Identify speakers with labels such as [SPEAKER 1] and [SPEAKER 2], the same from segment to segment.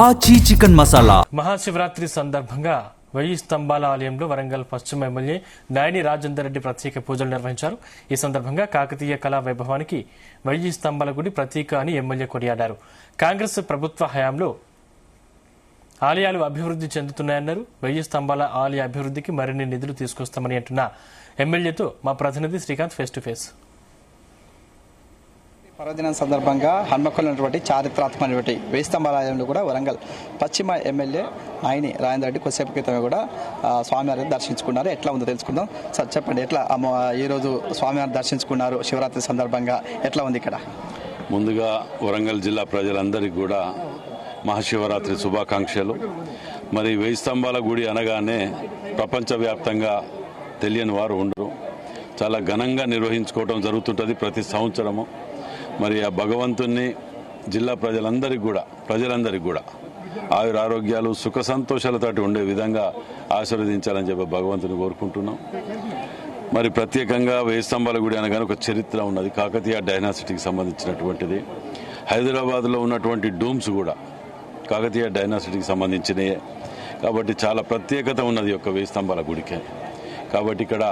[SPEAKER 1] ఆచి చికెన్ మసాలా.
[SPEAKER 2] మహాశివరాత్రి సందర్భంగా 1000 స్తంభాల ఆలయంలో వరంగల్ పశ్చిమ ఎమ్మెల్యే నాయని రాజేందర్ రెడ్డి ప్రత్యేక పూజలు నిర్వహించారు. ఈ సందర్భంగా కాకతీయ కళా వైభవానికి 1000 స్తంభాల గుడి ప్రతీక అని ఎమ్మెల్యే కొనియాడారు. కాంగ్రెస్ ప్రభుత్వ హయాంలో ఆలయాలు అభివృద్ధి చెందుతున్నాయన్నారు. 1000 స్తంభాల ఆలయ అభివృద్ధికి మరిన్ని నిధులు తీసుకొస్తామని అంటున్న ఎమ్మెల్యేతో మా ప్రతినిధి శ్రీకాంత్ ఫేస్ టు ఫేస్.
[SPEAKER 3] పర్వదినం సందర్భంగా హన్మకొల్లినటువంటి చారిత్రాత్మకమైనటువంటి 1000 స్తంభాల ఆలయంలో కూడా వరంగల్ పశ్చిమ ఎమ్మెల్యే నాయని రాజేందర్ రెడ్డి కొద్దిసేపు క్రితమే కూడా స్వామివారిని దర్శించుకున్నారు. ఎట్లా ఉందో తెలుసుకుందాం. సార్ చెప్పండి, ఎట్లా ఈరోజు స్వామివారిని దర్శించుకున్నారు? శివరాత్రి సందర్భంగా ఎట్లా ఉంది ఇక్కడ?
[SPEAKER 4] ముందుగా వరంగల్ జిల్లా ప్రజలందరికీ కూడా మహాశివరాత్రి శుభాకాంక్షలు. మరి 1000 స్తంభాల గుడి అనగానే ప్రపంచవ్యాప్తంగా తెలియని వారు ఉండరు. చాలా ఘనంగా నిర్వహించుకోవడం జరుగుతుంటుంది ప్రతి సంవత్సరము. మరి ఆ భగవంతుణ్ణి జిల్లా ప్రజలందరికీ కూడా ఆయుర ఆరోగ్యాలు సుఖ సంతోషాలతోటి ఉండే విధంగా ఆశీర్వదించాలని చెప్పి భగవంతుని కోరుకుంటున్నాం. మరి ప్రత్యేకంగా 1000 స్తంభాల గుడి అనగానే ఒక చరిత్ర ఉన్నది. కాకతీయ డైనాసిటీకి సంబంధించినటువంటిది. హైదరాబాద్లో ఉన్నటువంటి డూమ్స్ కూడా కాకతీయ డైనాసిటీకి సంబంధించినయే. కాబట్టి చాలా ప్రత్యేకత ఉన్నది యొక్క 1000 స్తంభాల గుడికి. కాబట్టి ఇక్కడ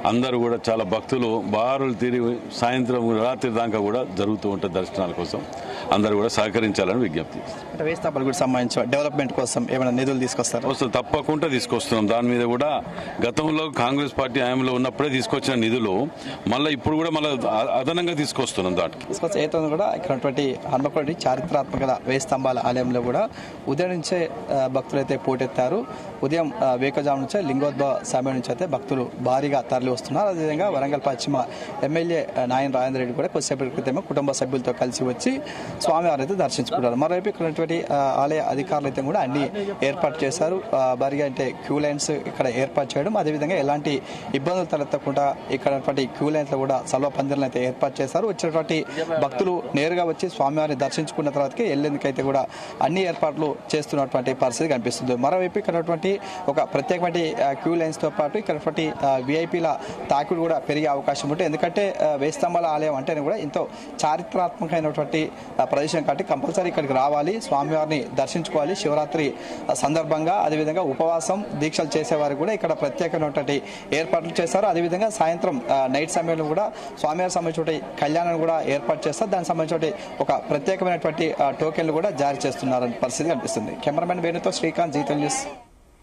[SPEAKER 4] అందరూ కూడా చాలా భక్తులు బారులు తిరిగి సాయంత్రం రాత్రి దాకా కూడా జరుగుతూ ఉంటుంది. దర్శనాల కోసం అందరూ కూడా సహకరించాలని విజ్ఞప్తి.
[SPEAKER 3] 1000 స్తంభాల గుడికి సంబంధించిన డెవలప్మెంట్ కోసం ఏమైనా నిధులు తీసుకొస్తారు?
[SPEAKER 4] అసలు తప్పకుండా తీసుకొస్తున్నాం. దాని మీద కూడా గతంలో కాంగ్రెస్ పార్టీ హయాంలో ఉన్నప్పుడే తీసుకొచ్చిన నిధులు మళ్ళీ ఇప్పుడు కూడా మళ్ళీ అదనంగా తీసుకొస్తున్నాం.
[SPEAKER 3] తీసుకొచ్చి కూడా ఇక్కడ హన్మకొండ చారిత్రాత్మక 1000 స్తంభాల ఆలయంలో కూడా ఉదయం నుంచే భక్తులైతే పోటెత్తారు. ఉదయం వేకజాము నుంచే లింగోద్భవ సమయం నుంచి అయితే భక్తులు భారీగా తరలి వస్తున్నారు. అదేవిధంగా వరంగల్ పశ్చిమ ఎమ్మెల్యే నాయని రాజేందర్ రెడ్డి కూడా కొద్దిసేపటి క్రితమే కుటుంబ సభ్యులతో కలిసి వచ్చి స్వామివారిని అయితే దర్శించుకున్నారు. మరోవైపు ఇక్కడ ఆలయ అధికారులు అయితే కూడా అన్ని ఏర్పాటు చేశారు. భారీగా అంటే క్యూ లైన్స్ ఇక్కడ ఏర్పాటు చేయడం, అదేవిధంగా ఎలాంటి ఇబ్బందులు తలెత్తకుండా ఇక్కడ క్యూ లైన్స్ లో కూడా సల్వ పందిర్లను అయితే ఏర్పాటు చేశారు. వచ్చినటువంటి భక్తులు నేరుగా వచ్చి స్వామివారిని దర్శించుకున్న తర్వాతకి వెళ్లేందుకైతే కూడా అన్ని ఏర్పాట్లు చేస్తున్నటువంటి పరిస్థితి కనిపిస్తుంది. మరోవైపు ఇక్కడ ఒక ప్రత్యేకమైన క్యూ లైన్స్ తో పాటు ఇక్కడ విఐపీల తాకిడి కూడా పెరిగే అవకాశం ఉంటుంది. ఎందుకంటే 1000 స్తంభాల ఆలయం అంటేనే కూడా ఎంతో చారిత్రాత్మకమైనటువంటి ప్రదేశం కాబట్టి కంపల్సరీ ఇక్కడికి రావాలి, స్వామివారిని దర్శించుకోవాలి. శివరాత్రి సందర్భంగా అదేవిధంగా ఉపవాసం దీక్షలు చేసేవారు కూడా ఇక్కడ ప్రత్యేకమైనటువంటి ఏర్పాట్లు చేస్తారు. అదేవిధంగా సాయంత్రం నైట్ సమయంలో కూడా స్వామివారికి సంబంధించిన కళ్యాణాన్ని కూడా ఏర్పాటు చేస్తారు. దానికి సంబంధించిన ఒక ప్రత్యేకమైనటువంటి టోకెన్లు కూడా జారీ చేస్తున్నారని పరిస్థితి కనిపిస్తుంది. కెమెరామెన్ వేణుతో శ్రీకాంత్, జీ తెలుగు న్యూస్.